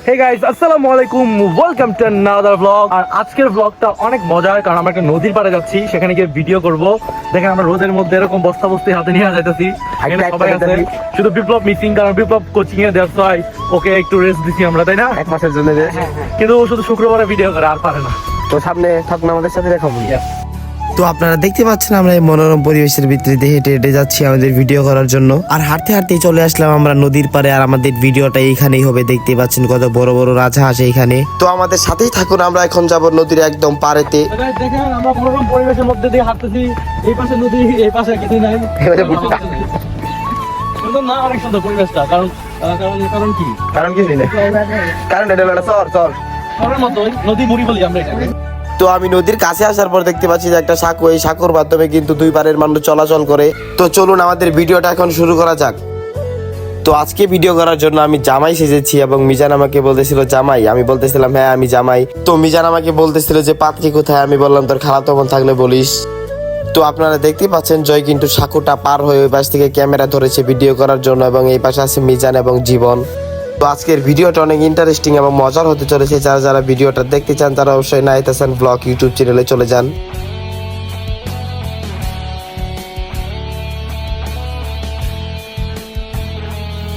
Hey guys, আসসালামু আলাইকুম, welcome to another blog. আর আজকের ব্লগটা অনেক মজার, কারণ আমরা একটা নদীর পাড়ে যাচ্ছি, সেখানে গিয়ে ভিডিও করব। দেখেন আমরা রোদের মধ্যে এরকম বস্তা বস্তি হাতে নিয়ে যাইতেছি। সবাই আছে, শুধু বিপ্লব মিসিং, কারণ বিপ্লব coaching A that's Y okay একটু রেস্ট দিছি আমরা, তাই না? এক মাসের জন্য কিন্তু ও শুধু শুক্রবারে ভিডিও করে, আর পারে না। তো সামনে থাকুন আমাদের সাথে, দেখাবো। তো আপনারা দেখতে পাচ্ছেন আমরা এই মনোরম পরিবেশের ভিতরে দিয়ে হেঁটে হেঁটে যাচ্ছি আমাদের ভিডিও করার জন্য। আর হাঁটতে হাঁটতেই চলে আসলাম আমরা নদীর পাড়ে, আর আমাদের ভিডিওটা এইখানেই হবে। দেখতে পাচ্ছেন কত বড় বড় রাজহাঁস এইখানে। তো আমাদের সাথেই থাকুন, আমরা এখন যাব নদীর একদম পাড়েতে। দেখেন আমরা মনোরম পরিবেশের মধ্যে দিয়ে হাঁটতেছি। এই পাশে নদী, এই পাশে কিছু নাই। সুন্দর না, অনেক সুন্দর পরিবেশটা। কারণ কারণ কি কারণ এটা হলো চর শহরের মতো নদী মুড়ি বলি আমরা এটাকে। তো আমি নদীর কাছে আসার পর দেখতে পাচ্ছি যে একটা সাঁকো, এই সাঁকোর মাধ্যমে কিন্তু দুই পাড়ের মানুষ চলাচল করে। তো চলুন আমাদের ভিডিওটা এখন শুরু করা যাক। তো আজকে ভিডিও করার জন্য আমি জামাই সেজেছি, এবং মিজান আমাকে বলতেছিল জামাই, আমি বলতেছিলাম হ্যাঁ আমি জামাই। তো মিজান আমাকে বলতেছিল যে পাত্রী কোথায়, আমি বললাম তোর খালাতো বোন থাকলে বলিস। তো আপনারা দেখতেই পাচ্ছেন জয় কিন্তু সাঁকোটা পার হয়ে ওই পাশ থেকে ক্যামেরা ধরেছে ভিডিও করার জন্য, এবং এই পাশে আছে মিজান এবং জীবন। তো আজকের ভিডিওটা অনেক ইন্টারেস্টিং এবং মজার হতে চলেছে। যারা যারা ভিডিওটা দেখতে চান তারা অবশ্যই নাহিদ হাসান ব্লগ ইউটিউব চ্যানেলে চলে যান।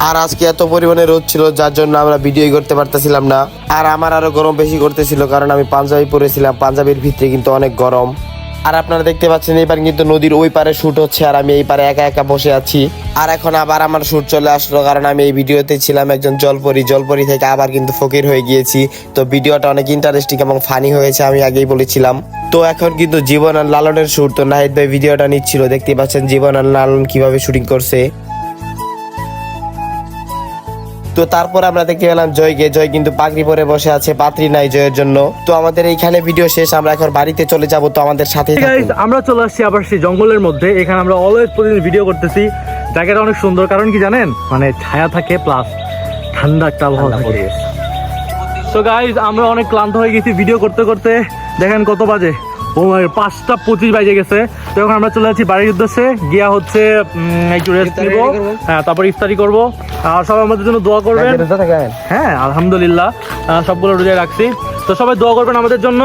আর আজকে এত পরিমাণে রোদ ছিল, যার জন্য আমরা ভিডিওই করতে পারতেছিলাম না। আর আমার আরো গরম বেশি করতেছিল, কারণ আমি পাঞ্জাবি পরেছিলাম, পাঞ্জাবির ভিতরে কিন্তু অনেক গরম। আর আপনারা দেখতে পাচ্ছেন এবার কিন্তু নদীর ওই পারে শুট হচ্ছে, আর আমি এই পারে একা একা বসে আছি। আর এখন আবার আমার শুট চলে আসলো, কারণ আমি এই ভিডিওতে ছিলাম একজন জলপরি থেকে আবার কিন্তু ফকির হয়ে গিয়েছি। তো ভিডিওটা অনেক ইন্টারেস্টিং এবং ফানি হয়েছে, আমি আগেই বলেছিলাম। তো এখন কিন্তু জীবন আর লালনের শুট। তো নাহিদ ভাই ভিডিওটা নিচ্ছিল, দেখতে পাচ্ছেন জীবন আর লালন কিভাবে শুটিং করছে। তো তারপর আমরা দেখতে পেলাম জয়কে। জয় কিন্তু পাগড়ি পরে বসে আছে, পাত্রী নাই জয়ের জন্য। তো আমাদের এইখানে ভিডিও শেষ, আমরা এখন বাড়িতে চলে যাব। তো আমাদের সাথে আমরা চলে আসছি আবার সেই জঙ্গলের মধ্যে। এখানে আমরা অলওয়েজ প্রতিদিন ভিডিও করতেছি। জায়গাটা অনেক সুন্দর, কারণ কি জানেন, মানে ছায়া থাকে প্লাস ঠান্ডা একটা আবহাওয়া থাকে। তো গাইজ আমরা অনেক ক্লান্ত হয়ে গেছি ভিডিও করতে করতে। দেখেন কত বাজে, ও 5:25 বাজে গেছে। তো এখন আমরা চলে যাচ্ছি বাড়ির উদ্দেশ্যে। গিয়া হচ্ছে একটু রেস্ট নিব, হ্যাঁ, তারপর ইফতারি করব। আর সবাই আমাদের জন্য দোয়া করবেন। হ্যাঁ আলহামদুলিল্লাহ, সবগুলো রোজা রাখছি। তো সবাই দোয়া করবেন আমাদের জন্য,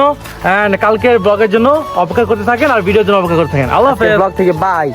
কালকের ব্লগের জন্য অপেক্ষা করতে থাকেন, আর ভিডিওর জন্য অপেক্ষা করতে থাকেন। আল্লাহ হাফেজ। ব্লগ থেকে বাই।